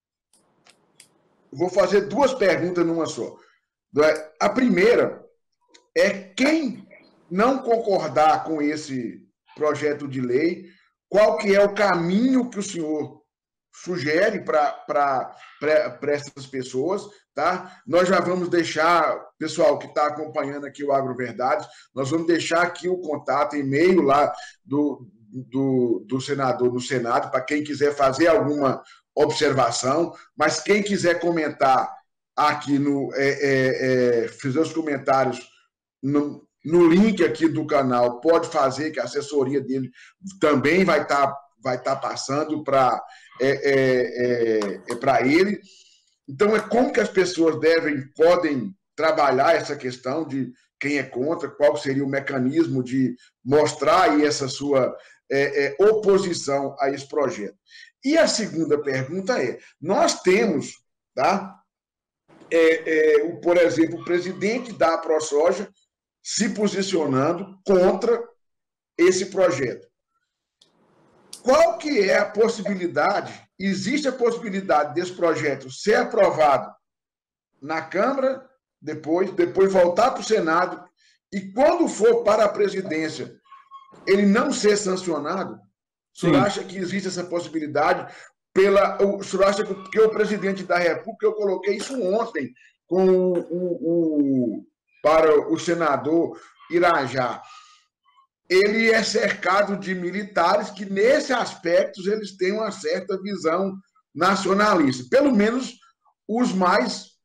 Vou fazer duas perguntas numa só. A primeira é: quem não concordar com esse projeto de lei, qual que é o caminho que o senhor sugere para essas pessoas, tá? Nós já vamos deixar, pessoal que está acompanhando aqui o Agroverdades, nós vamos deixar aqui o contato, e-mail lá do senador do Senado, para quem quiser fazer alguma observação, mas quem quiser comentar aqui, fazer os comentários no link aqui do canal, pode fazer, que a assessoria dele também vai estar passando para ele. Então, como que as pessoas podem trabalhar essa questão de quem é contra, qual seria o mecanismo de mostrar aí essa sua oposição a esse projeto. E a segunda pergunta nós temos, tá, por exemplo, o presidente da ProSoja se posicionando contra esse projeto. Qual que é a possibilidade? Existe a possibilidade desse projeto ser aprovado na Câmara, depois voltar para o Senado, e quando for para a presidência, ele não ser sancionado? O senhor acha que existe essa possibilidade? O senhor acha que o presidente da República, eu coloquei isso ontem para o senador Irajá, ele é cercado de militares que, nesse aspecto, eles têm uma certa visão nacionalista. Pelo menos os mais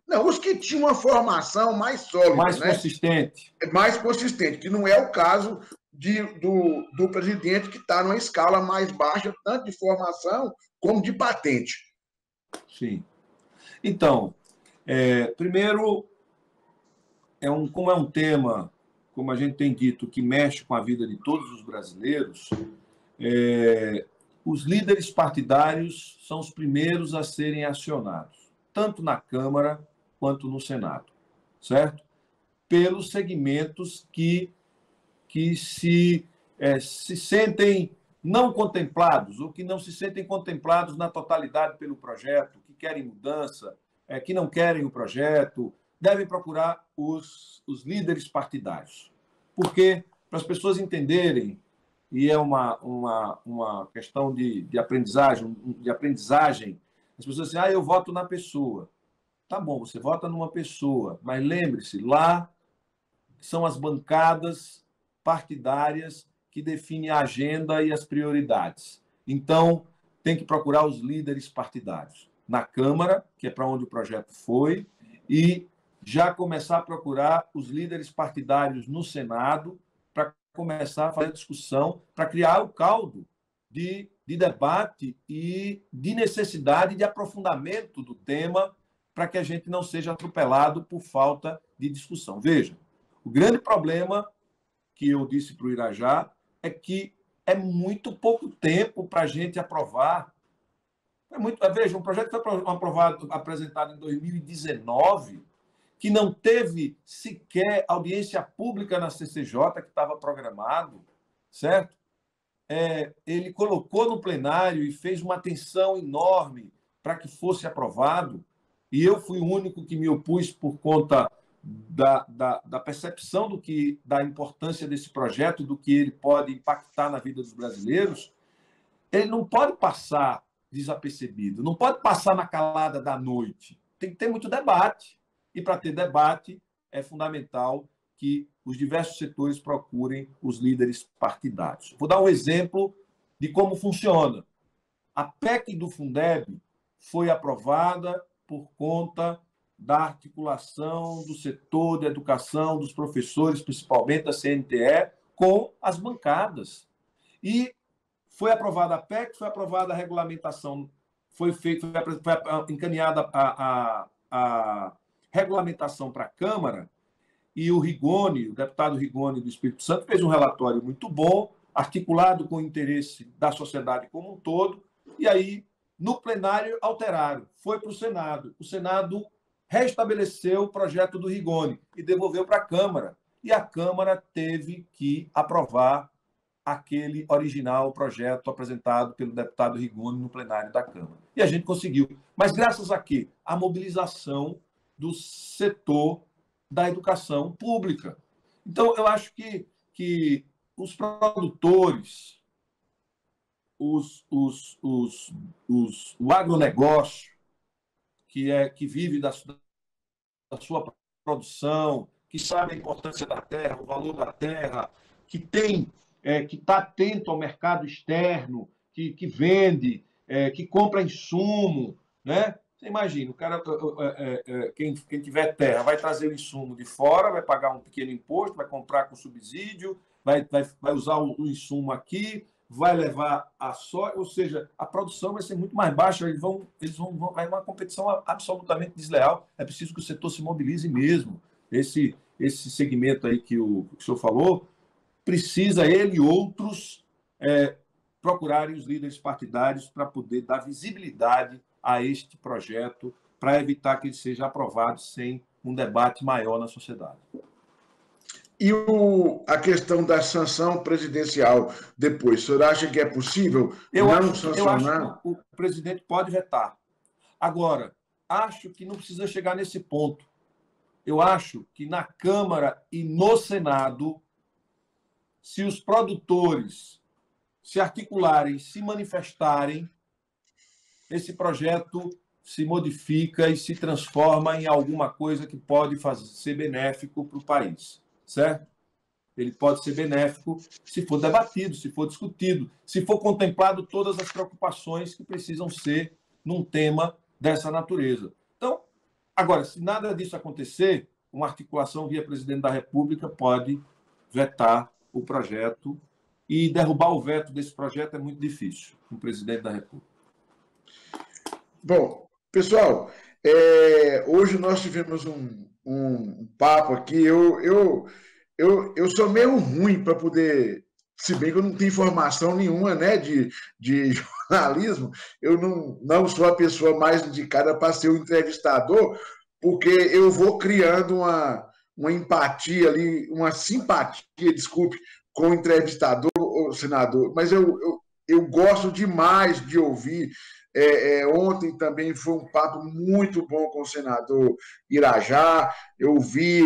não, os que tinham uma formação mais sólida, mais né? consistente. Mais consistente, que não é o caso do presidente, que está numa escala mais baixa, tanto de formação como de patente. Sim. Então, primeiro, como é um tema, como a gente tem dito, que mexe com a vida de todos os brasileiros, os líderes partidários são os primeiros a serem acionados, tanto na Câmara quanto no Senado, certo? Pelos segmentos que se sentem não contemplados, ou que não se sentem contemplados na totalidade pelo projeto, que querem mudança, que não querem o projeto, devem procurar os líderes partidários. Porque, para as pessoas entenderem, e é uma questão de aprendizagem, as pessoas dizem, eu voto na pessoa. Tá bom, você vota numa pessoa, mas lembre-se, lá são as bancadas partidárias que definem a agenda e as prioridades. Então, tem que procurar os líderes partidários na Câmara, que é para onde o projeto foi, e já começar a procurar os líderes partidários no Senado para começar a fazer discussão, para criar o caldo de debate e de necessidade de aprofundamento do tema, para que a gente não seja atropelado por falta de discussão. Veja, o grande problema que eu disse para o Irajá é que é muito pouco tempo para a gente aprovar. Veja, um projeto que foi apresentado em 2019, que não teve sequer audiência pública na CCJ, que estava programado, certo? Ele colocou no plenário e fez uma atenção enorme para que fosse aprovado, e eu fui o único que me opus por conta da percepção da importância desse projeto, do que ele pode impactar na vida dos brasileiros. Ele não pode passar desapercebido, não pode passar na calada da noite. Tem que ter muito debate. E, para ter debate, é fundamental que os diversos setores procurem os líderes partidários. Vou dar um exemplo de como funciona. A PEC do Fundeb foi aprovada por conta da articulação do setor da educação, dos professores, principalmente da CNTE, com as bancadas. E foi aprovada a PEC, foi aprovada a regulamentação, foi encaminhada a regulamentação para a Câmara, e o Rigoni, o deputado Rigoni do Espírito Santo, fez um relatório muito bom, articulado com o interesse da sociedade como um todo, e aí, no plenário, alteraram. Foi para o Senado. O Senado restabeleceu o projeto do Rigoni e devolveu para a Câmara. E a Câmara teve que aprovar aquele original projeto apresentado pelo deputado Rigoni no plenário da Câmara. E a gente conseguiu. Mas graças a quê? A mobilização do setor da educação pública. Então, eu acho que os produtores, o agronegócio, que vive da sua produção, que sabe a importância da terra, o valor da terra, que está atento ao mercado externo, que vende, que compra insumo, né? Você imagina, o cara, quem tiver terra vai trazer o insumo de fora, vai pagar um pequeno imposto, vai comprar com subsídio, vai usar o insumo aqui, vai levar a soja, ou seja, a produção vai ser muito mais baixa, vai uma competição absolutamente desleal. É preciso que o setor se mobilize mesmo. Esse segmento aí que o senhor falou, precisa ele e outros procurarem os líderes partidários para poder dar visibilidade a este projeto, para evitar que ele seja aprovado sem um debate maior na sociedade. E a questão da sanção presidencial depois, o senhor acha que é possível sancionar? Eu acho que o presidente pode vetar. Agora, acho que não precisa chegar nesse ponto. Eu acho que na Câmara e no Senado, se os produtores se articularem, se manifestarem, esse projeto se modifica e se transforma em alguma coisa que pode ser benéfico para o país, certo? Ele pode ser benéfico se for debatido, se for discutido, se for contemplado todas as preocupações que precisam ser num tema dessa natureza. Então, agora, se nada disso acontecer, uma articulação via presidente da República pode vetar o projeto, e derrubar o veto desse projeto é muito difícil, com o presidente da República. Bom, pessoal, hoje nós tivemos um papo aqui. Eu sou meio ruim para poder, se bem que eu não tenho informação nenhuma, né, de jornalismo, eu não sou a pessoa mais indicada para ser o entrevistador, porque eu vou criando uma empatia ali, uma simpatia, desculpe, com o entrevistador, o senador, mas eu gosto demais de ouvir. Ontem também foi um papo muito bom com o senador Irajá, eu vi,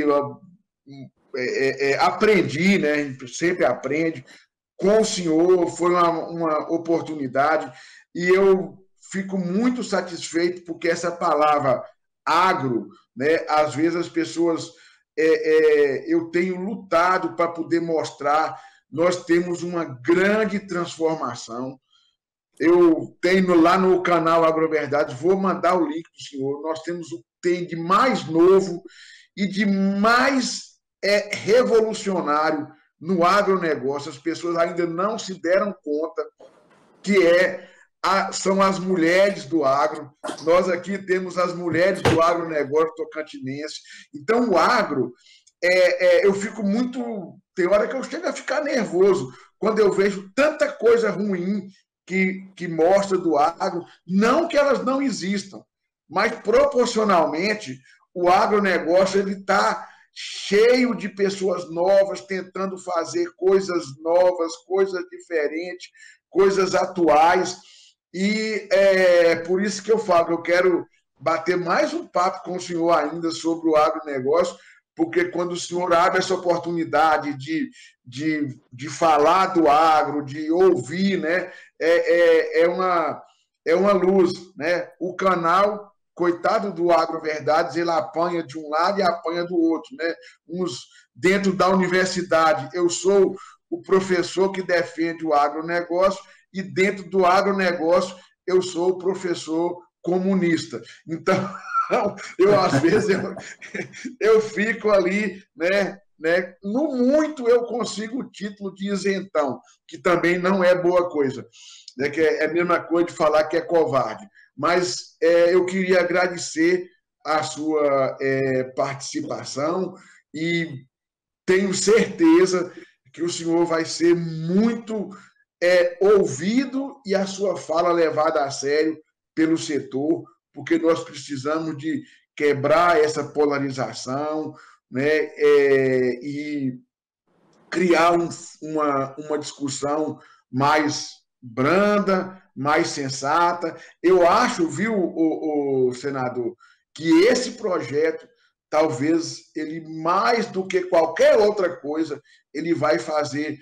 aprendi, né? Sempre aprende. Com o senhor, foi uma oportunidade, e eu fico muito satisfeito, porque essa palavra agro, né? Às vezes as pessoas... eu tenho lutado para poder mostrar, nós temos uma grande transformação. Eu tenho lá no canal Agroverdades, vou mandar o link para o senhor, nós temos o que tem de mais novo e de mais revolucionário no agronegócio. As pessoas ainda não se deram conta que são as mulheres do agro. Nós aqui temos as mulheres do agronegócio tocantinense. Então, o agro, eu fico muito... Tem hora que eu chego a ficar nervoso quando eu vejo tanta coisa ruim que mostra do agro. Não que elas não existam, mas proporcionalmente o agronegócio está cheio de pessoas novas tentando fazer coisas novas, coisas diferentes, coisas atuais. E por isso que eu falo, eu quero bater mais um papo com o senhor ainda sobre o agronegócio, porque quando o senhor abre essa oportunidade de falar do agro, de ouvir, né, é uma luz, né? O canal, coitado do Agroverdades, ele apanha de um lado e apanha do outro, né? Uns dentro da universidade, eu sou o professor que defende o agronegócio, e dentro do agronegócio eu sou o professor comunista. Então, às vezes, eu fico ali, né? No muito eu consigo o título de isentão, que também não é boa coisa, né? Que é a mesma coisa de falar que é covarde. Mas eu queria agradecer a sua participação, e tenho certeza que o senhor vai ser muito ouvido e a sua fala levada a sério pelo setor, porque nós precisamos de quebrar essa polarização, né, e criar uma discussão mais branda, mais sensata. Eu acho, viu, o senador, que esse projeto, talvez ele, mais do que qualquer outra coisa, ele vai fazer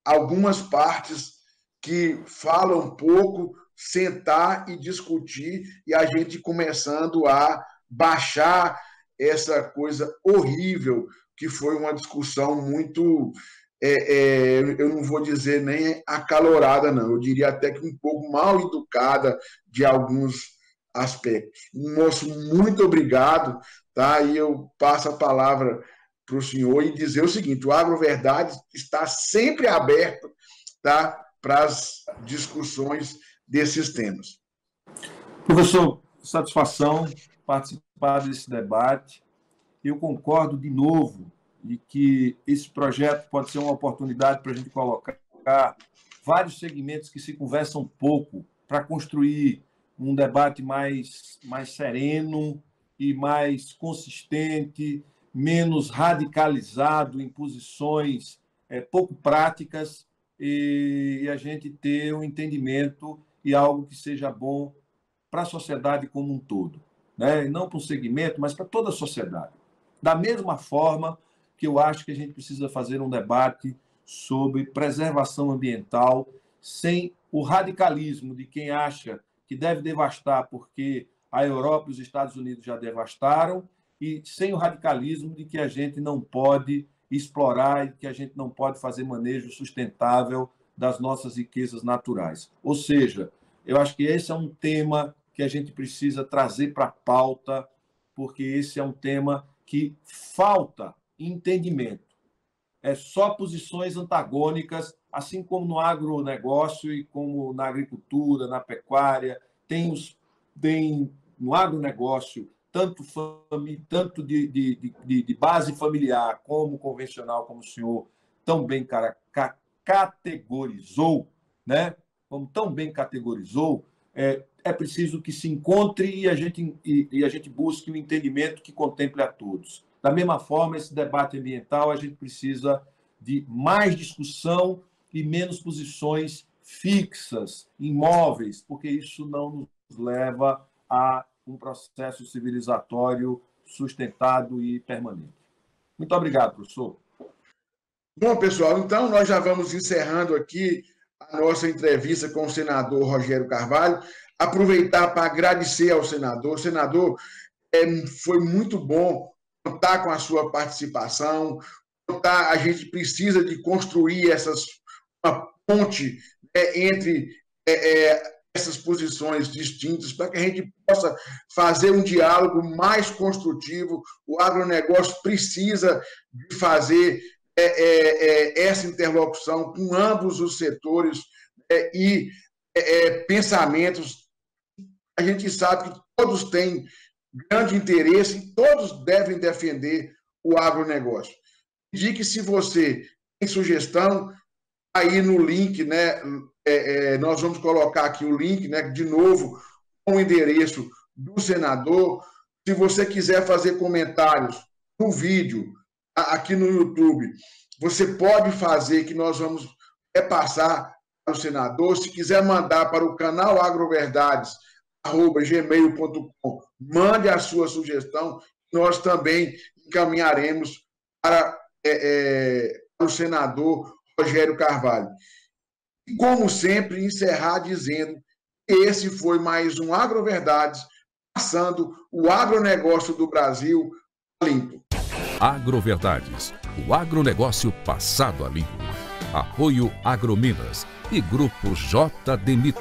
algumas partes que falam um pouco, sentar e discutir, e a gente começando a baixar essa coisa horrível, que foi uma discussão muito, eu não vou dizer nem acalorada, não, eu diria até que um pouco mal educada de alguns aspectos. Moço, muito obrigado, tá? E eu passo a palavra para o senhor e dizer o seguinte: o Agroverdades está sempre aberto, tá, para as discussões desses temas. Professor, satisfação participar desse debate. Eu concordo de novo de que esse projeto pode ser uma oportunidade para a gente colocar vários segmentos que se conversam pouco, para construir um debate mais sereno e mais consistente, menos radicalizado em posições pouco práticas, e a gente ter um entendimento e algo que seja bom para a sociedade como um todo, né? E não para um segmento, mas para toda a sociedade. Da mesma forma que eu acho que a gente precisa fazer um debate sobre preservação ambiental sem o radicalismo de quem acha que deve devastar porque a Europa e os Estados Unidos já devastaram, e sem o radicalismo de que a gente não pode explorar e que a gente não pode fazer manejo sustentável das nossas riquezas naturais. Ou seja, eu acho que esse é um tema que a gente precisa trazer para a pauta, porque esse é um tema que falta entendimento. É só posições antagônicas, assim como no agronegócio e como na agricultura, na pecuária, tem no agronegócio tanto de base familiar como convencional, como o senhor tão bem categorizou, né? Como tão bem categorizou, é preciso que se encontre e a gente busque um entendimento que contemple a todos. Da mesma forma, esse debate ambiental, a gente precisa de mais discussão e menos posições fixas, imóveis, porque isso não nos leva a um processo civilizatório sustentado e permanente. Muito obrigado, professor. Bom, pessoal, então nós já vamos encerrando aqui a nossa entrevista com o senador Rogério Carvalho. Aproveitar para agradecer ao senador. Senador, foi muito bom contar com a sua participação. A gente precisa de construir uma ponte entre essas posições distintas para que a gente possa fazer um diálogo mais construtivo. O agronegócio precisa de fazer essa interlocução com ambos os setores e pensamentos. A gente sabe que todos têm grande interesse e todos devem defender o agronegócio. Diga que se você tem sugestão, aí no link, né, nós vamos colocar aqui o link, né, de novo, com o endereço do senador. Se você quiser fazer comentários no vídeo, aqui no YouTube, você pode fazer, que nós vamos repassar para o senador. Se quiser mandar para o canal agroverdades@gmail.com, mande a sua sugestão, nós também encaminharemos para o senador Rogério Carvalho. E, como sempre, encerrar dizendo que esse foi mais um Agroverdades, passando o agronegócio do Brasil limpo. Agroverdades, o agronegócio passado a limpo. Apoio Agrominas e Grupo JD Mito.